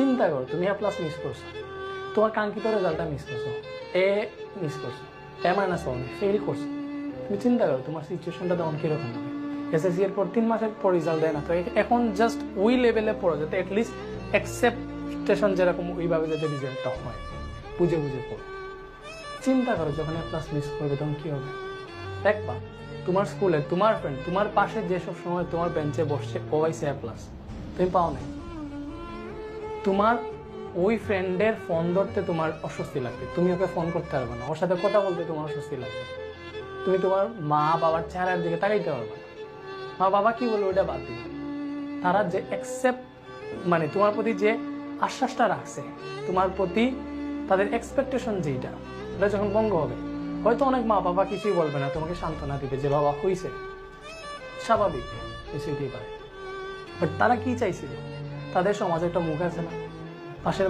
চিন্তা করো, তুমি এ প্লাস মিস করছো, তোমার কাঙ্ক্ষিত রেজাল্টটা মিস করছো, এ মিস করছো, এ মাইনাস ওয়ান ফেল করছো। তুমি চিন্তা করো তোমার সিচুয়েশনটা তখন কিরকম হবে। এসএসসি এর পর 3 মাসের পর রেজাল্ট দেয় না, তো এখন জাস্ট ওই লেভেলে পড়ো যাতে অ্যাটলিস্ট অ্যাকসেপ্টেশন যেরকম ওইভাবে যাতে রেজাল্টটা হয়, বুঝে বুঝে পড়ো। চিন্তা করো যখন এ প্লাস মিস করবে তখন কি হবে। দেখবা তোমার স্কুলে তোমার ফ্রেন্ড তোমার পাশে যেসব সময় তোমার বেঞ্চে বসছে ও পাইছে এ প্লাস, তুমি পাও নাই। তোমার ওই ফ্রেন্ডের ফোন ধরতে তোমার অস্বস্তি লাগবে, তুমি ওকে ফোন করতে পারবে না, ওর সাথে কথা বলতে তোমার অস্বস্তি লাগবে, তুমি তোমার মা বাবার চেহারার দিকে তাকাইতে পারবে না। মা বাবা কি বলবে ওটা বাদ দিবে, তারা যে অ্যাকসেপ্ট মানে তোমার প্রতি যে আশ্বাসটা রাখছে, তোমার প্রতি তাদের এক্সপেকটেশন যেটা, এটা যখন ভঙ্গ হবে, হয়তো অনেক মা বাবা কিছুই বলবে না, তোমাকে সান্ত্বনা দিবে যে বাবা হইছে, স্বাভাবিক, সেটাই পারে। বাট তারা কি চাইছিল, তাদের সমাজে একটা মুখ আছে না, পাশের